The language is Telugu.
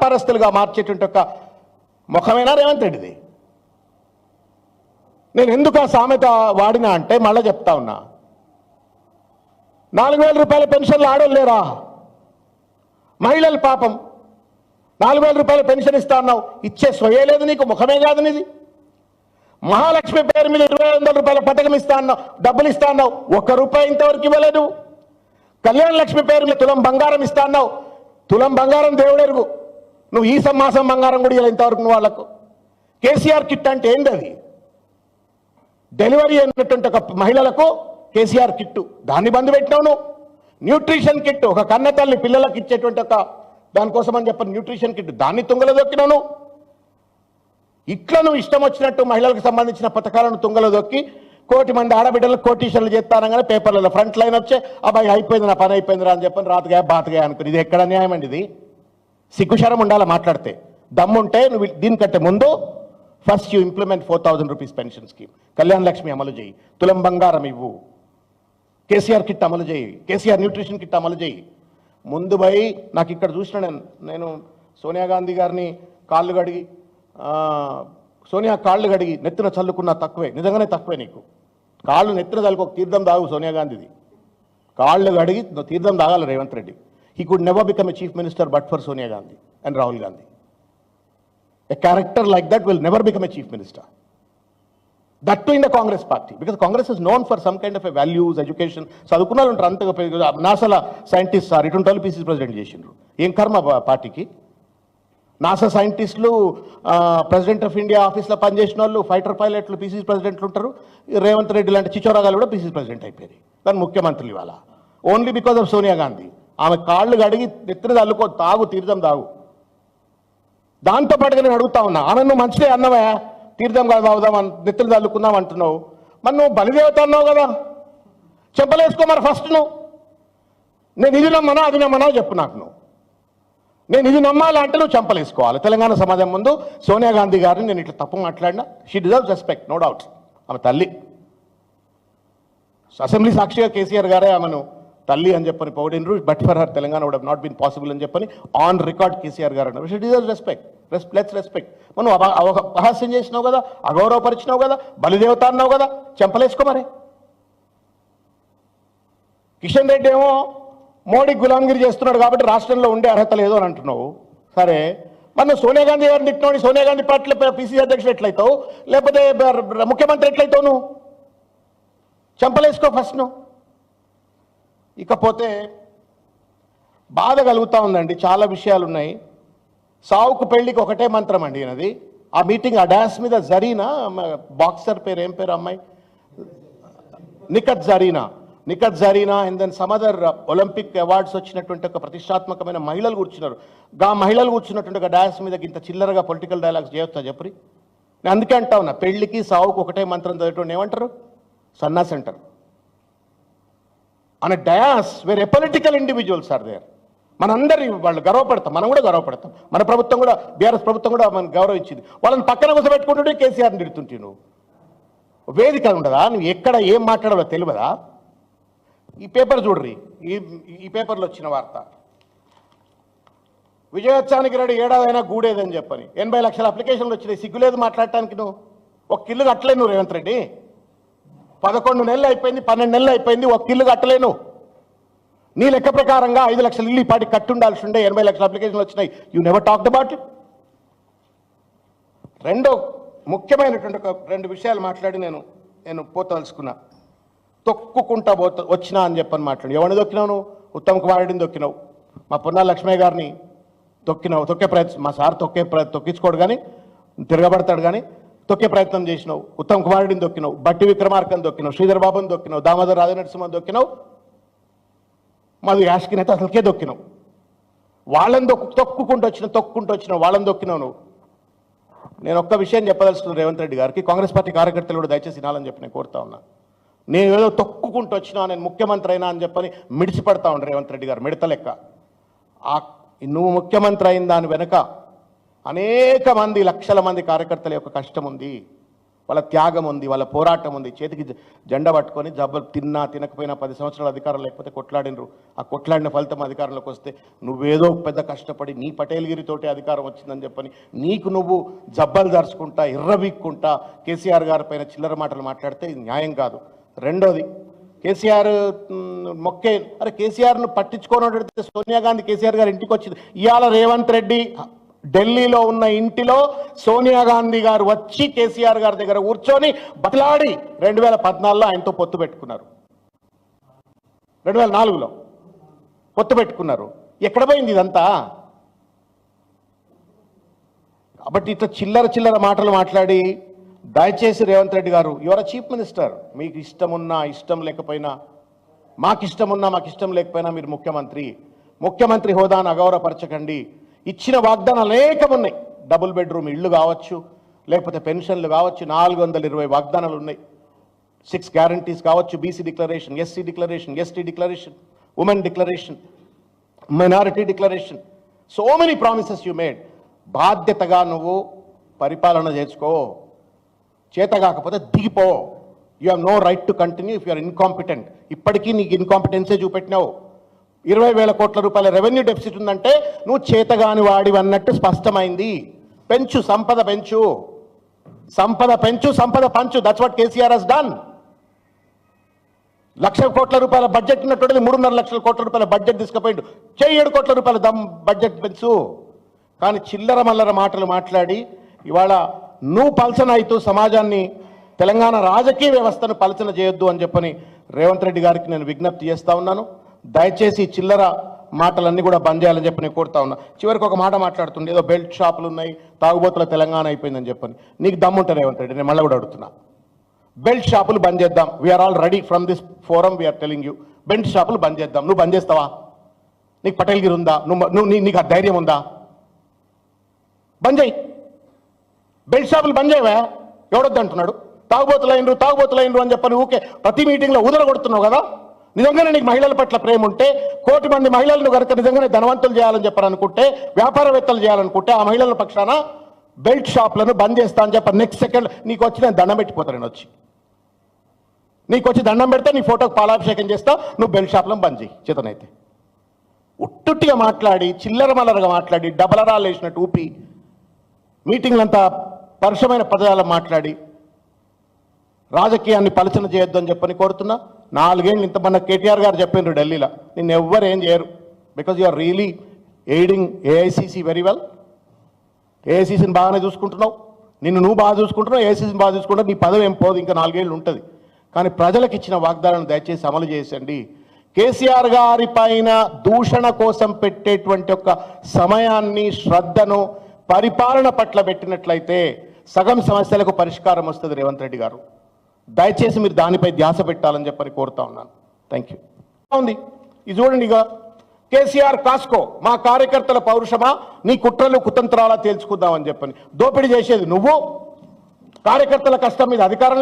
వ్యాపారస్తులుగా మార్చేటువంటి ఒక ముఖమేనా రేవంత్ రెడ్డిది? నేను ఎందుకు ఆ సామెత వాడినా అంటే మళ్ళీ చెప్తా ఉన్నా, 4,000 రూపాయల పెన్షన్లు ఆడోళ్ళు లేరా? మహిళలు పాపం 4,000 రూపాయల పెన్షన్ ఇస్తా అన్నావు, ఇచ్చే స్వయే లేదు నీకు, ముఖమే కాదు నీది. మహాలక్ష్మి పేరు మీద 2,500 రూపాయల పథకం ఇస్తా అన్నావు, డబ్బులు ఇస్తా అన్నావు, ₹1 ఇంతవరకు ఇవ్వలేదు. కళ్యాణ లక్ష్మి పేరు మీద తులం బంగారం ఇస్తా అన్నావు, తులం బంగారం దేవుడెరుగు, నువ్వు ఈ మాసం బంగారం కూడా ఇవ్వాలి ఇంతవరకు నువ్వు వాళ్ళకు. కేసీఆర్ కిట్ అంటే ఏంది? అది డెలివరీ అయినటువంటి ఒక మహిళలకు కేసీఆర్ కిట్టు, దాన్ని బంద్ పెట్టినావు నువ్వు. న్యూట్రిషన్ కిట్, ఒక కన్న తల్లి పిల్లలకు ఇచ్చేటువంటి ఒక దానికోసం అని చెప్పని న్యూట్రిషన్ కిట్, దాన్ని తుంగలో దొక్కినావు నువ్వు. ఇట్లా నువ్వు ఇష్టం వచ్చినట్టు మహిళలకు సంబంధించిన పథకాలను తుంగలో దొక్కి 1,000 మంది ఆడబిడ్డలకు కోటీషన్లు చేస్తానగానే పేపర్లలో ఫ్రంట్ లైన్ వచ్చే అబ్బాయి అయిపోయింది, నా పని అయిపోయిందిరా అని చెప్పని రాతగా బాతగా అనుకుని, ఇది ఎక్కడ న్యాయం అండి? ఇది సిగ్గుశరం ఉండాలా మాట్లాడితే. దమ్ముంటే నువ్వు దీనికంటే ముందు first you implement 4,000 rupees pension scheme, Kalyana Lakshmi అమలు చేయి, తులం బంగారం ఇవ్వు, కేసీఆర్ కిట్ అమలు చేయి, కేసీఆర్ న్యూట్రిషన్ కిట్ అమలు చేయి. ముందు పోయి నాకు ఇక్కడ చూసిన నేను సోనియా గాంధీ గారిని కాళ్ళు కడిగి సోనియా కాళ్ళు కడిగి నెత్తిన చల్లుకున్న తక్కువే, నిజంగానే తక్కువే. నీకు కాళ్ళు నెత్తిన చల్లుకు ఒక తీర్థం తాగు సోనియా గాంధీది, కాళ్ళు కడిగి తీర్థం తాగాలి Revanth Reddy. He could never become a chief minister but for Sonia Gandhi and Rahul Gandhi. A character like that will never become a chief minister. That too in the Congress party, because Congress is known for some kind of a values, education. చదువుకున్నాళ్ళు ఉంటారు అంతగా, నాసాల సైంటిస్ట్ సార్ ఇటువంటి వాళ్ళు పీసీసీ ప్రెసిడెంట్ చేసిండ్రు. ఏం కర్మ పార్టీకి? నాసా సైంటిస్టులు ప్రెసిడెంట్ ఆఫ్ ఇండియా ఆఫీస్లో పనిచేసిన వాళ్ళు, ఫైటర్ పైలట్లు పీసీసీ ప్రెసిడెంట్లు ఉంటారు. రేవంత్ రెడ్డి లాంటి చిచోరాగాలు కూడా పీసీసీ ప్రెసిడెంట్ అయిపోయారు, దాని ముఖ్యమంత్రులు ఇవాళ. Only because of Sonia Gandhi. ఆమె కాళ్ళు కడిగి నెత్తిన అల్లుకో, తాగు, తీర్థం తాగు. దాంతోపాటుగా నేను అడుగుతా ఉన్నా, ఆమె నువ్వు మంచిదే అన్నావా, తీర్థం కాదు తాగుదాం, నెత్తిన తల్లుకుందాం అంటున్నావు, మరి నువ్వు బలిదేవత అన్నావు కదా, చెప్పలేసుకో మరి ఫస్ట్ నువ్వు. నేను ఇది నమ్మనా అది నమ్మనా చెప్పు నాకు. నేను ఇది నమ్మాలంటే నువ్వు చంపలేసుకోవాలి. తెలంగాణ సమాజం ముందు సోనియా గాంధీ గారిని నేను ఇట్లా తప్పు మాట్లాడినా, she deserves respect, no doubt. ఆమె తల్లి, అసెంబ్లీ సాక్షిగా కేసీఆర్ గారే ఆమెను తల్లి అని చెప్పని పొగిడినరు. But for her Telangana would have not been possible అని చెప్పని ఆన్ రికార్డ్ కేసీఆర్ గారు అన్నారు. She deserves respect, let's respect. మనం అపహాస్యం చేసినావు కదా, అగౌరవపరిచినావు కదా, బలిదేవత అన్నావు కదా, చంపలేసుకో మరి. కిషన్ రెడ్డి ఏమో మోడీ గులాంగిరి చేస్తున్నాడు కాబట్టి రాష్ట్రంలో ఉండే అర్హత లేదు అని అంటున్నావు. సరే, మరి నువ్వు సోనియా గాంధీ గారిని తిట్టినోడి సోనియా గాంధీ పార్టీ పీసీసీ అధ్యక్షుడు ఎట్లయితావు, లేకపోతే ముఖ్యమంత్రి ఎట్లయితావు? నువ్వు చంపలేసుకో ఫస్ట్ నువ్వు. ఇకపోతే బాధ కలుగుతూ ఉందండి, చాలా విషయాలు ఉన్నాయి. సావుకు పెళ్లికి ఒకటే మంత్రం అండి ఈయనది. ఆ మీటింగ్ ఆ డాన్స్ మీద జరీనా, బాక్సర్ పేరు ఏం పేరు అమ్మాయి, Nikhat Zareen and then some other Olympic awards వచ్చినటువంటి ఒక ప్రతిష్టాత్మకమైన మహిళలు కూర్చున్నారు. మహిళలు కూర్చున్నటువంటి ఒక డాన్స్ మీద ఇంత చిల్లరగా పొలిటికల్ డైలాగ్స్ చేయొచ్చా చెప్పరి? నేను అందుకే అంటా ఉన్నా, పెళ్లికి సావుకు ఒకటే మంత్రం చదివేటోడిని ఏమంటారు? సన్నాసి అంటారు. On dais where a political individuals are there. మనందరి వాళ్ళు గర్వపడతాం, మనం కూడా గర్వపడతాం. మన ప్రభుత్వం కూడా, బీఆర్ఎస్ ప్రభుత్వం కూడా మనకు గౌరవించింది. వాళ్ళని పక్కన కూర్చోబెట్టుకుంటుంటే కేసీఆర్ని తిడుతుంటే నువ్వు వేదిక ఉండదా? నువ్వు ఎక్కడ ఏం మాట్లాడాలో తెలియదా? ఈ పేపర్ చూడ్రి, ఈ పేపర్లో వచ్చిన వార్త, విజయోత్సవానికి రెడ్డి ఏడాదైనా గూడేదని చెప్పని 80 లక్షల అప్లికేషన్లు వచ్చినాయి. సిగ్గులేదు మాట్లాడటానికి? నువ్వు ఒక ఇల్లు కట్టలే నువ్వు రేవంత్ రెడ్డి. 11 నెలలు అయిపోయింది, 12 నెలలు అయిపోయింది, ఒక ఇల్లు కట్టలేను. నీ లెక్క ప్రకారంగా 5 లక్షల ఇల్లు ఈ పాటికి కట్టుండాల్సి ఉండే, 80 లక్షల అప్లికేషన్లు వచ్చినాయి. You never talked about it. రెండో ముఖ్యమైనటువంటి ఒక 2 విషయాలు మాట్లాడి నేను పోతలుసుకున్నా. తొక్కుకుంటా వచ్చినా అని చెప్పని మాట్లాడి, ఎవరిని దొక్కినావు నువ్వు? ఉత్తమ్ కుమార్ రెడ్డిని దొక్కినావు, మా పొన్నాల లక్ష్మయ్య గారిని తొక్కినావు, తొక్కే ప్రయత్నం. మా సార్ తొక్కించుకోడు కానీ, తిరగబడతాడు కానీ తొక్కే ప్రయత్నం చేసినావు. ఉత్తమ్ కుమార్ రెడ్డిని దొక్కినావు, బట్టి విక్రమార్కని దొక్కినావు, శ్రీధర్ బాబుని దొక్కినావు, దామోదర్ రాజనరసింహని దొక్కినావు, మధు యాష్కిని అయితే అసలుకే దొక్కినావు. వాళ్ళని తొక్కుంటూ వచ్చినావు, వాళ్ళని దొక్కినావు నువ్వు. నేను ఒక్క విషయం చెప్పదలుచుకున్నాను రేవంత్ రెడ్డి గారికి, కాంగ్రెస్ పార్టీ కార్యకర్తలు కూడా దయచేసి వినాలని చెప్పి నేను కోరుతా ఉన్నా. నేను ఏదో తొక్కుంటూ వచ్చినా, నేను ముఖ్యమంత్రి అయినా అని చెప్పని మిడిచిపడతా ఉండు రేవంత్ రెడ్డి గారు, మిడత లెక్క. నువ్వు ముఖ్యమంత్రి అయిన దాని వెనుక అనేక మంది, లక్షల మంది కార్యకర్తల యొక్క కష్టం ఉంది. వాళ్ళ త్యాగం ఉంది, వాళ్ళ పోరాటం ఉంది. చేతికి జెండా పట్టుకొని జబ్బలు తిన్నా తినకపోయినా 10 సంవత్సరాల అధికారం లేకపోతే కొట్లాడినరు. ఆ కొట్లాడిన ఫలితం అధికారంలోకి వస్తే నువ్వేదో పెద్ద కష్టపడి నీ పటేల్గిరితోటి అధికారం వచ్చిందని చెప్పని నీకు నువ్వు జబ్బలు దర్చుకుంటా ఎర్రబీక్కుంటా కేసీఆర్ గారి పైన చిల్లర మాటలు మాట్లాడితే ఇది న్యాయం కాదు. రెండోది, కేసీఆర్ మొక్కే అరే కేసీఆర్ను పట్టించుకోనడితే సోనియా గాంధీ కేసీఆర్ గారు ఇంటికి వచ్చింది. ఇవాళ రేవంత్ రెడ్డి ఢిల్లీలో ఉన్న ఇంటిలో సోనియా గాంధీ గారు వచ్చి కేసీఆర్ గారి దగ్గర కూర్చొని బతిలాడి 2014లో ఆయనతో పొత్తు పెట్టుకున్నారు. 2004లో పొత్తు పెట్టుకున్నారు. ఎక్కడ పోయింది ఇదంతా? కాబట్టి ఇట్లా చిల్లర మాటలు మాట్లాడి దయచేసి రేవంత్ రెడ్డి గారు, యువర్ చీఫ్ మినిస్టర్, మీకు ఇష్టమున్నా ఇష్టం లేకపోయినా, మాకు ఇష్టం లేకపోయినా మీరు ముఖ్యమంత్రి హోదాను అగౌరవపరచకండి. ఇచ్చిన వాగ్దానాలు అనేకమున్నాయి. డబుల్ బెడ్రూమ్ ఇళ్ళు కావచ్చు, లేకపోతే పెన్షన్లు కావచ్చు, 420 వాగ్దానాలు ఉన్నాయి. 6 గ్యారంటీస్ కావచ్చు, BC declaration, SC declaration, ST declaration, women declaration, minority declaration, so many promises you made. బాధ్యతగా నువ్వు పరిపాలన చేసుకో. చేత కాకపోతే దిగిపో. You have no right to continue if you are incompetent. ఇప్పటికీ నీకు ఇన్కాంపిటెన్సే చూపెట్టినావు. 20,000 కోట్ల రూపాయల రెవెన్యూ డెఫిసిట్ ఉందంటే నువ్వు చేతగాని వాడివి అన్నట్టు స్పష్టమైంది. పెంచు, సంపద పెంచు, సంపద పంచు. That's what KCR has done. 1,00,000 కోట్ల రూపాయల బడ్జెట్ ఉన్నటువంటిది 3.5 లక్షల కోట్ల రూపాయల బడ్జెట్ తీసుకుపోయిండు. 7 కోట్ల రూపాయల బడ్జెట్ పెంచు. కానీ చిల్లర మల్లర మాటలు మాట్లాడి ఇవాళ నువ్వు పలచన అవుతూ సమాజాన్ని, తెలంగాణ రాజకీయ వ్యవస్థను పలచన చేయొద్దు అని చెప్పని రేవంత్ రెడ్డి గారికి నేను విజ్ఞప్తి చేస్తా ఉన్నాను. దయచేసి చిల్లర మాటలన్నీ కూడా బంద్ చేయాలని చెప్పి నేను కోరుతా ఉన్నా. చివరికి ఒక మాట మాట్లాడుతుండే, ఏదో బెల్ట్ షాపులు ఉన్నాయి, తాగుబోతుల తెలంగాణ అయిపోయిందని చెప్పని. నీకు దమ్ముంటే రేవంత్ రెడ్డి, నేను మళ్ళీ కూడా అడుగుతున్నా, బెల్ట్ షాపులు బంద్ చేద్దాం. We're all ready from this forum, we're telling you, belt షాపులు బంద్ చేద్దాం. నువ్వు బంద్ చేస్తావా? నీకు పటేల్గిరి ఉందా? నీకు ఆ ధైర్యం ఉందా? బంద్ చేయి. బెల్ట్ షాపులు బంద్ చేయవా? ఎవడొద్దు అంటున్నాడు? తాగుబోతులైనరు అని చెప్పని ఊకే ప్రతి మీటింగ్లో ఊదర కొడుతున్నావు కదా. నిజంగానే నీకు మహిళల పట్ల ప్రేమ ఉంటే, 1 కోటి మంది మహిళలను కనుక నిజంగానే ధనవంతులు చేయాలని చెప్పాలనుకుంటే, వ్యాపారవేత్తలు చేయాలనుకుంటే, ఆ మహిళల పక్షాన బెల్ట్ షాప్లను బంద్ చేస్తా అని చెప్పి నెక్స్ట్ సెకండ్ నీకు వచ్చి నేను దండం పెట్టిపోతాను. నీకు వచ్చి దండం పెడితే నీ ఫోటోకి పాలాభిషేకం చేస్తా. నువ్వు బెల్ట్ షాప్లను బంద్ చేయి చేతనైతే. ఉట్టుట్టిగా మాట్లాడి, చిల్లర మల్లరగా మాట్లాడి, డబలరాలు వేసినట్టు ఊపి, మీటింగ్లంతా పరుషమైన పదాలు మాట్లాడి రాజకీయాన్ని పలచన చేయొద్దు అని చెప్పని కోరుతున్నా. 4 ఏళ్ళు ఇంతమన్నా కేటీఆర్ గారు చెప్పిండ్రు ఢిల్లీలో, నిన్ను ఎవ్వరు ఏం చేయరు. Because you are really aiding AICC very well. ఏఐసిసిని బాగానే చూసుకుంటున్నావు, నువ్వు బాగా చూసుకుంటున్నావు, ఏఐసిసిని బాగా చూసుకుంటావు. నీ పదవి ఏం పోదు, ఇంకా 4 ఏళ్ళు ఉంటుంది. కానీ ప్రజలకు ఇచ్చిన వాగ్దానాన్ని దయచేసి అమలు చేసండి. కేసీఆర్ గారి పైన దూషణ కోసం పెట్టేటువంటి ఒక సమయాన్ని, శ్రద్ధను పరిపాలన పట్ల పెట్టినట్లయితే సగం సమస్యలకు పరిష్కారం వస్తుంది. రేవంత్ రెడ్డి గారు, దయచేసి మీరు దానిపై ధ్యాస పెట్టాలని చెప్పని కోరుతా ఉన్నాను. Thank you. ఉంది ఇది చూడండి, ఇక కేసీఆర్ కాస్కో, మా కార్యకర్తల పౌరుషమా నీ కుట్రలు కుతంత్రాలా తేల్చుకుందామని చెప్పని దోపిడీ చేసేది నువ్వు. కార్యకర్తల కష్టం మీద అధికారంలో